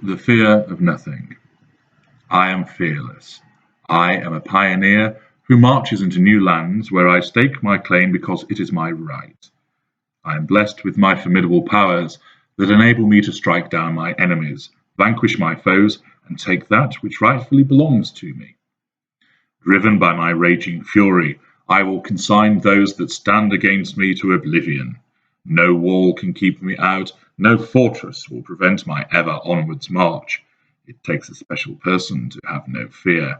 The fear of nothing. I am fearless. I am a pioneer who marches into new lands where I stake my claim because it is my right. I am blessed with my formidable powers that enable me to strike down my enemies, vanquish my foes, and take that which rightfully belongs to me. Driven by my raging fury, I will consign those that stand against me to oblivion. No wall can keep me out, no fortress will prevent my ever onwards march. It takes a special person to have no fear.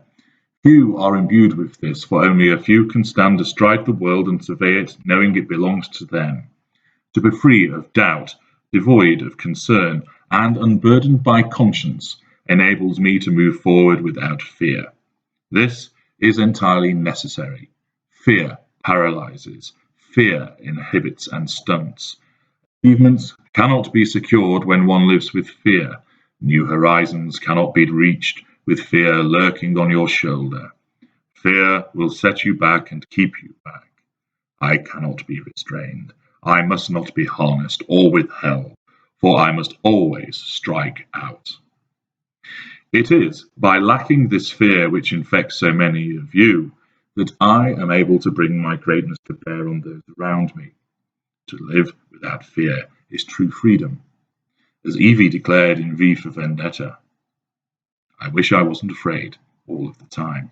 Few are imbued with this, for only a few can stand astride the world and survey it, knowing it belongs to them. To be free of doubt, devoid of concern, and unburdened by conscience enables me to move forward without fear. This is entirely necessary. Fear paralyzes. Fear inhibits and stunts. Achievements cannot be secured when one lives with fear. New horizons cannot be reached with fear lurking on your shoulder. Fear will set you back and keep you back. I cannot be restrained. I must not be harnessed or withheld, for I must always strike out. It is by lacking this fear which infects so many of you that I am able to bring my greatness to bear on those around me. To live without fear is true freedom. As Evie declared in V for Vendetta, I wish I wasn't afraid all of the time.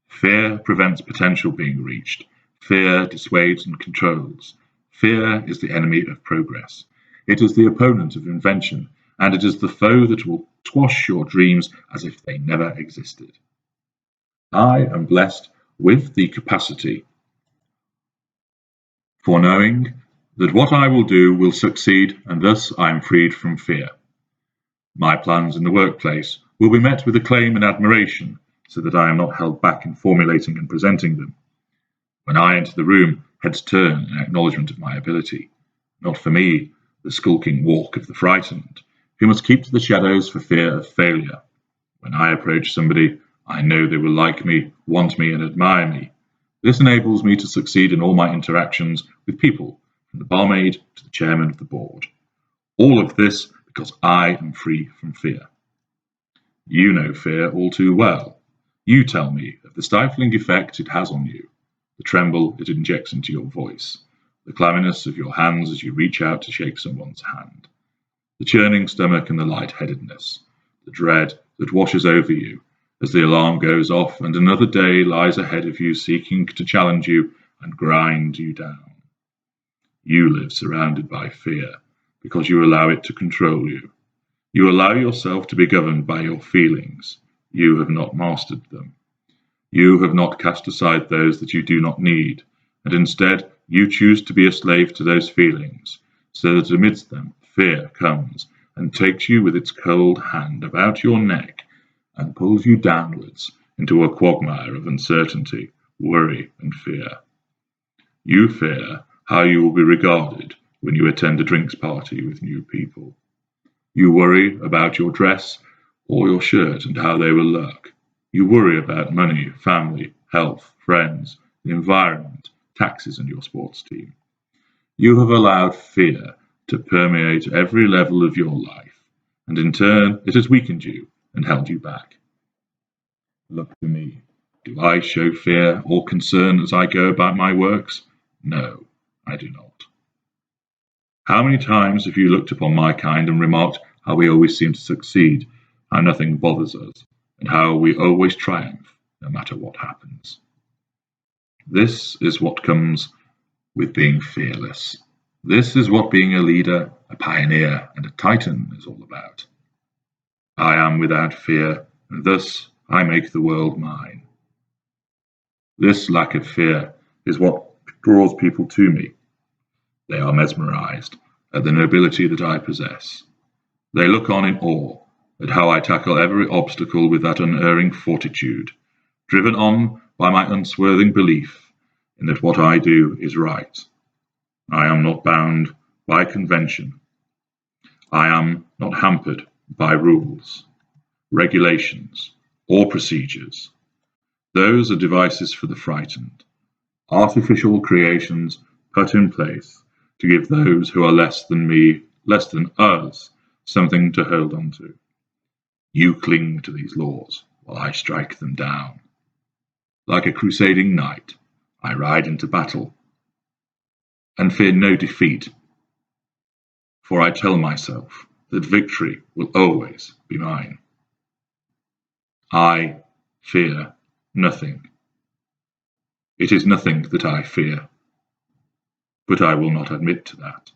Fear prevents potential being reached. Fear dissuades and controls. Fear is the enemy of progress. It is the opponent of invention, and it is the foe that will squash your dreams as if they never existed. I am blessed with the capacity for knowing that what I will do will succeed, and thus I am freed from fear. My plans in the workplace will be met with acclaim and admiration, so that I am not held back in formulating and presenting them. When I enter the room, heads turn in acknowledgement of my ability. Not for me, the skulking walk of the frightened, who must keep to the shadows for fear of failure. When I approach somebody, I know they will like me, want me, and admire me. This enables me to succeed in all my interactions with people, from the barmaid to the chairman of the board. All of this because I am free from fear. You know fear all too well. You tell me of the stifling effect it has on you, the tremble it injects into your voice, the clamminess of your hands as you reach out to shake someone's hand, the churning stomach and the lightheadedness, the dread that washes over you as the alarm goes off and another day lies ahead of you seeking to challenge you and grind you down. You live surrounded by fear because you allow it to control you. You allow yourself to be governed by your feelings. You have not mastered them. You have not cast aside those that you do not need, and instead you choose to be a slave to those feelings, so that amidst them fear comes and takes you with its cold hand about your neck and pulls you downwards into a quagmire of uncertainty, worry, and fear. You fear how you will be regarded when you attend a drinks party with new people. You worry about your dress or your shirt and how they will look. You worry about money, family, health, friends, the environment, taxes, and your sports team. You have allowed fear to permeate every level of your life, and in turn it has weakened you and held you back. Look to me. Do I show fear or concern as I go about my works? No, I do not. How many times have you looked upon my kind and remarked how we always seem to succeed, how nothing bothers us, and how we always triumph, no matter what happens? This is what comes with being fearless. This is what being a leader, a pioneer, and a titan is all about. I am without fear, and thus I make the world mine. This lack of fear is what draws people to me. They are mesmerized at the nobility that I possess. They look on in awe at how I tackle every obstacle with that unerring fortitude, driven on by my unswerving belief in that what I do is right. I am not bound by convention. I am not hampered by rules, regulations, or procedures. Those are devices for the frightened, artificial creations put in place to give those who are less than me, less than us, something to hold on to. You cling to these laws while I strike them down. Like a crusading knight, I ride into battle and fear no defeat, for I tell myself that victory will always be mine. I fear nothing. It is nothing that I fear, but I will not admit to that.